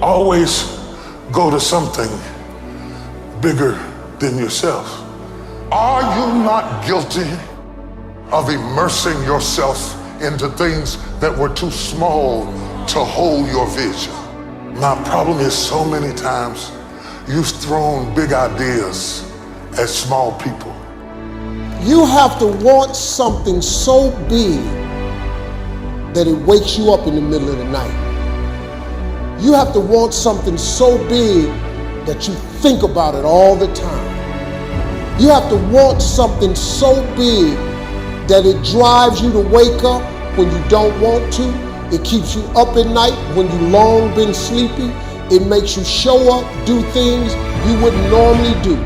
always go to something bigger than yourself. Are you not guilty of immersing yourself into things that were too small to hold your vision? My problem is so many times you've thrown big ideas at small people. You have to want something so big that it wakes you up in the middle of the night. You have to want something so big that you think about it all the time. You have to want something so big that it drives you to wake up when you don't want to. It keeps you up at night when you long been sleepy. It makes you show up, do things you wouldn't normally do.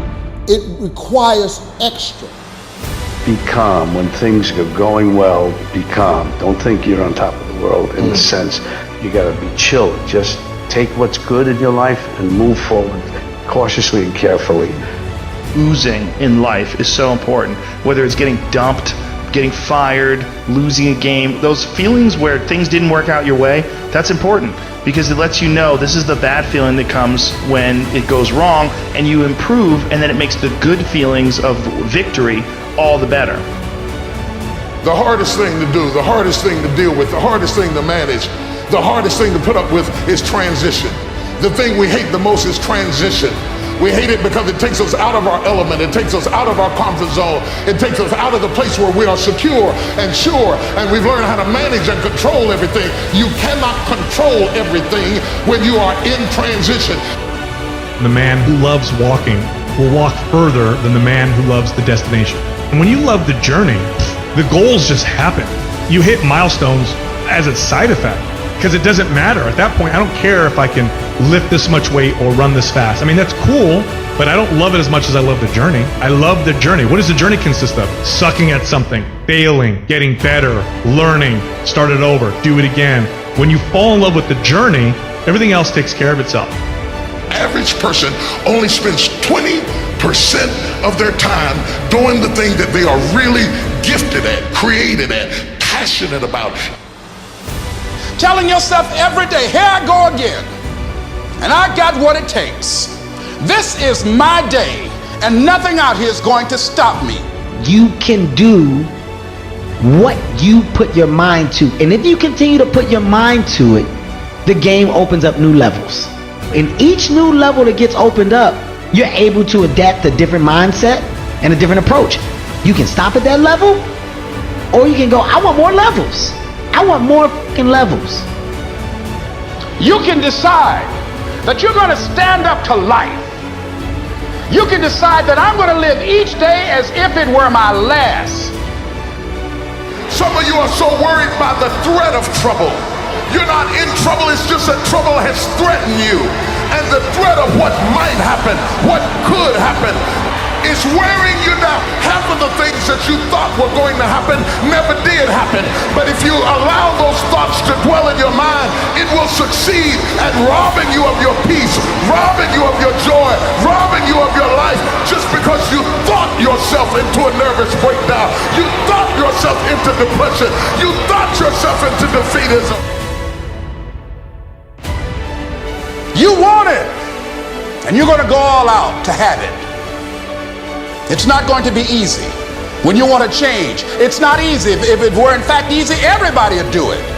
It requires extra. Be calm when things are going well. Be calm. Don't think you're on top of the world in the sense you gotta be chill. Just take what's good in your life and move forward cautiously and carefully. Oozing in life is so important. Whether it's getting dumped, getting fired, losing a game, those feelings where things didn't work out your way, that's important because it lets you know this is the bad feeling that comes when it goes wrong, and you improve, and then it makes the good feelings of victory all the better. The hardest thing to do, the hardest thing to deal with, the hardest thing to manage, the hardest thing to put up with is transition. The thing we hate the most is transition. We hate it because it takes us out of our element. It takes us out of our comfort zone. It takes us out of the place where we are secure and sure, and we've learned how to manage and control everything. You cannot control everything when you are in transition. The man who loves walking will walk further than the man who loves the destination. And when you love the journey, the goals just happen. You hit milestones as a side effect because it doesn't matter. At that point, I don't care if I can lift this much weight or run this fast. I mean, that's cool, but I don't love it as much as I love the journey. I love the journey. What does the journey consist of? Sucking at something, failing, getting better, learning, start it over, do it again. When you fall in love with the journey, everything else takes care of itself. Average person only spends 20% of their time doing the thing that they are really gifted at, created at, passionate about. Telling yourself every day, here I go again, and I got what it takes. This is my day, and nothing out here is going to stop me. You can do what you put your mind to, and if you continue to put your mind to it, the game opens up new levels. In each new level that gets opened up, you're able to adapt a different mindset and a different approach. You can stop at that level, or you can go, I want more levels. I want more fucking levels. You can decide that you're going to stand up to life. You can decide that I'm going to live each day as if it were my last. Some of you are so worried by the threat of trouble. You're not in trouble, it's just that trouble has threatened you. And the threat of what might happen, what could happen, is wearing you down. Half of the things that you thought were going to happen never did happen. But if you allow those thoughts to dwell in your mind, it will succeed at robbing you of your peace, robbing you of your joy, robbing you of your life, just because you thought yourself into a nervous breakdown. You thought yourself into depression. You thought yourself into defeatism. You want it, and you're going to go all out to have it. It's not going to be easy when you want to change. It's not easy. If it were in fact easy, everybody would do it.